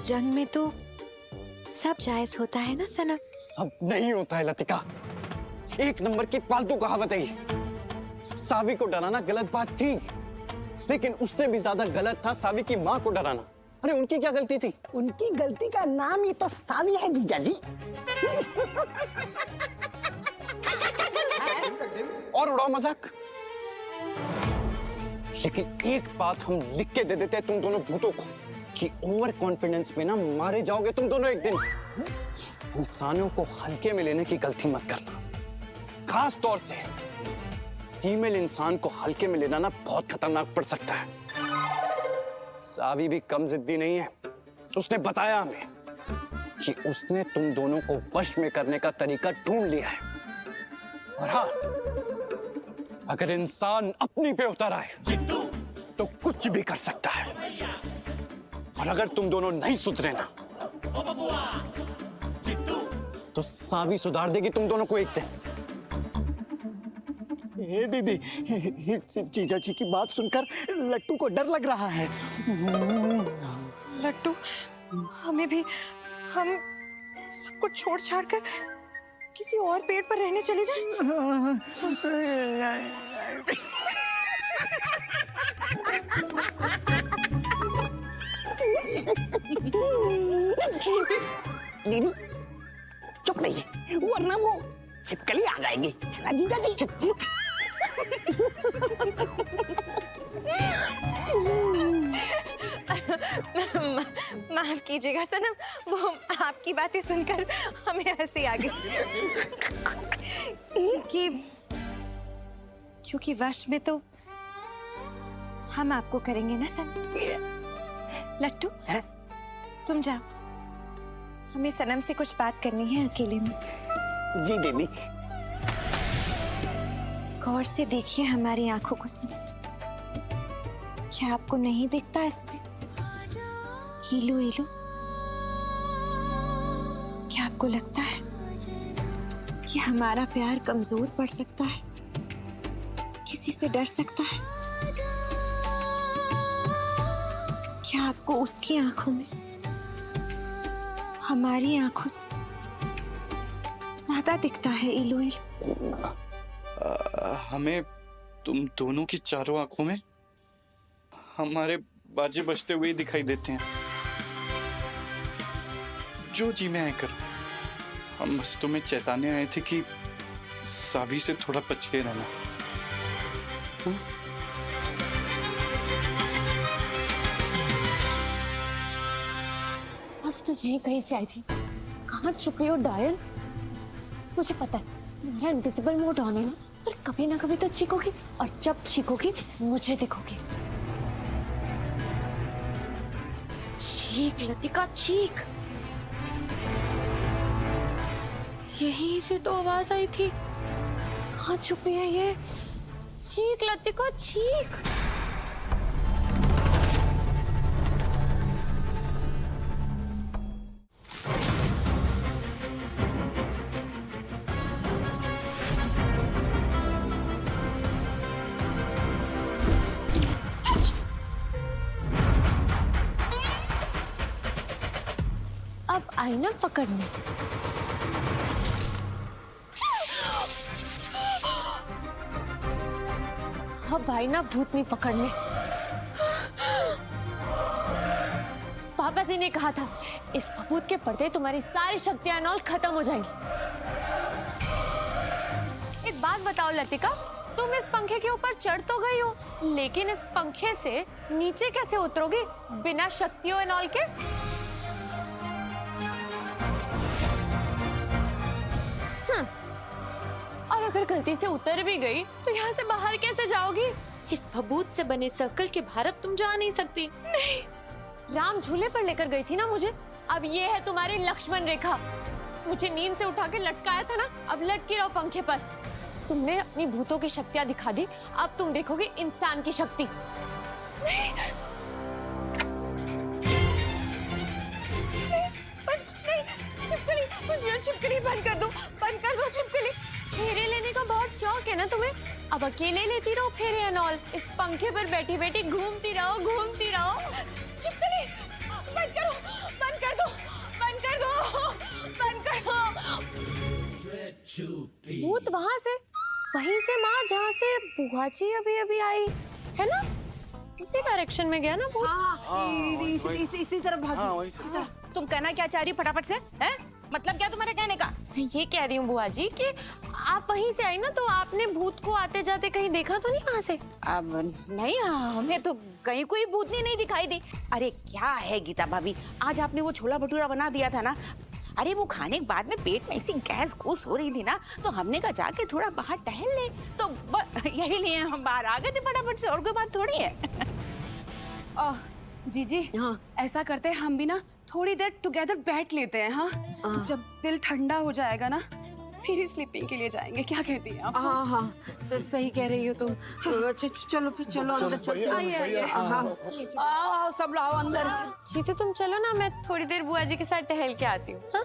और जंग में तो सब जायज होता है ना सनम? सब नहीं होता है लतिका, एक नंबर की फालतू कहावत है ये। सावी को डराना गलत बात थी, लेकिन उससे भी ज्यादा गलत था सावी की माँ को डराना। अरे उनकी क्या गलती थी? उनकी गलती का नाम ही तो सावी है जीजा जी। और उड़ाओ मजाक। लेकिन एक बात हम लिख के दे देते हैं तुम दोनों भूतों को कि ओवर कॉन्फिडेंस में ना मारे जाओगे तुम दोनों एक दिन। इंसानों को हल्के में लेने की गलती मत करना, खास तौर से फीमेल इंसान को हल्के में लेना ना बहुत खतरनाक पड़ सकता है। सावी भी कम जिद्दी नहीं है, उसने बताया हमें कि उसने तुम दोनों को वश में करने का तरीका ढूंढ लिया है। और हाँ, अगर इंसान अपनी पे उतर आए तो कुछ भी कर सकता है। और अगर तुम दोनों नहीं सुधरे ना तो सावी सुधार देगी तुम दोनों को एक दिन। ए दीदी, जीजा जी की बात सुनकर लट्टू को डर लग रहा है। लट्टू, हमें भी, हम सब कुछ छोड़ छाड़ कर किसी और पेड़ पर रहने चले जाएं। दीदी चुप रहिए, वरना वो छिपकली आ जाएगी, है ना जीजा जी? माफ कीजिएगा सनम, वो आपकी बातें सुनकर हमें हंसी आ गई। क्योंकि वश में तो हम आपको करेंगे ना सनम। लट्टू, तुम जाओ, हमें सनम से कुछ बात करनी है अकेले में। जी दीदी। गौर से देखिए हमारी आंखों को सनम, क्या आपको नहीं दिखता इसमें हीलू हीलू? क्या आपको लगता है कि हमारा प्यार कमजोर पड़ सकता है, किसी से डर सकता है? क्या आपको उसकी आंखों में हमारी आंखों से ज्यादा दिखता है इलू इलू? हमें तुम दोनों की चारों आंखों में हमारे बाजे बजते हुए दिखाई देते हैं। जो जी में आए करो, हम बस तुम्हें चेताने आए थे कि सावी से थोड़ा बच के रहना। बस तो यही कहीं से आई थी। कहाँ छुपी हो डायल? मुझे पता है तुम्हारा इनविजिबल मोड ऑन है ना, पर कभी ना कभी तो चीखोगी, और जब चीखोगी मुझे दिखोगी। चीख लतिका चीख। यहीं से तो आवाज आई थी। कहाँ छुपी है ये? चीख लतिका चीख। अब आई ना पकड़ने। अब आई ना भूतनी पकड़ने। पापा जी ने कहा था इस भभूत के पड़ते तुम्हारी सारी शक्तियां नॉल खत्म हो जाएंगी। एक बात बताओ लतिका, तुम इस पंखे के ऊपर चढ़ तो गई हो, लेकिन इस पंखे से नीचे कैसे उतरोगी बिना शक्तियों एंड ऑल के? और अगर गलती से उतर भी गई तो यहाँ से बाहर कैसे जाओगी? इस भभूत से बने सर्कल के बाहर अब तुम जा नहीं सकती। नहीं, राम झूले पर लेकर गई थी ना मुझे, अब ये है तुम्हारी लक्ष्मण रेखा। मुझे नींद से उठा के लटकाया था ना, अब लटकी रहो पंखे पर। तुमने अपनी भूतों की शक्तियां दिखा दी, अब तुम देखोगे इंसान की शक्ति। नहीं, छिपकली, मुझे छिपकली बंद कर दो छिपकली। फेरे लेने का बहुत शौक है ना तुम्हें, अब अकेले लेती रहो फेरे एंड ऑल। इस पंखे पर बैठी बैठी घूमती रहो। छिपकली बंद भूत वहां से, वहीं से माँ जहाँ से बुआ जी अभी अभी आई है ना, उसी डायरेक्शन में गया ना भूत। इसी तरफ भागी, इसी तरफ। तुम कहना क्या चाह रही फटाफट से, हैं? मतलब क्या तुम्हारे कहने का? ये कह रही हूँ बुआ जी कि आप वहीं से आई ना, तो आपने भूत को आते जाते कहीं देखा तो नहीं वहां से? अब नहीं, हमें तो कहीं कोई भूतनी नहीं दिखाई दी। अरे क्या है गीता भाभी, आज आपने वो छोला भटूरा बना दिया था ना, अरे वो खाने के बाद में पेट में ऐसी गैस घूस हो रही थी ना, तो हमने कहा जाके थोड़ा बाहर टहल ले, तो यही लिए हम बाहर आ गए थे फटाफट से, और कोई बात थोड़ी है। जीजी, हाँ, ऐसा करते हैं हम भी ना थोड़ी देर टुगेदर बैठ लेते हैं। हाँ, जब दिल ठंडा हो जाएगा ना फिर ही स्लीपिंग के लिए जाएंगे। क्या कहती हैं आप? हाँ हाँ, सही कह रही हो तुम। चलो फिर, चलो अंदर चलते हैं। आइए। आओ सब, लाओ अंदर। जी तो तुम चलो ना, मैं थोड़ी देर बुआ जी के साथ टहल के आती हूँ। हाँ?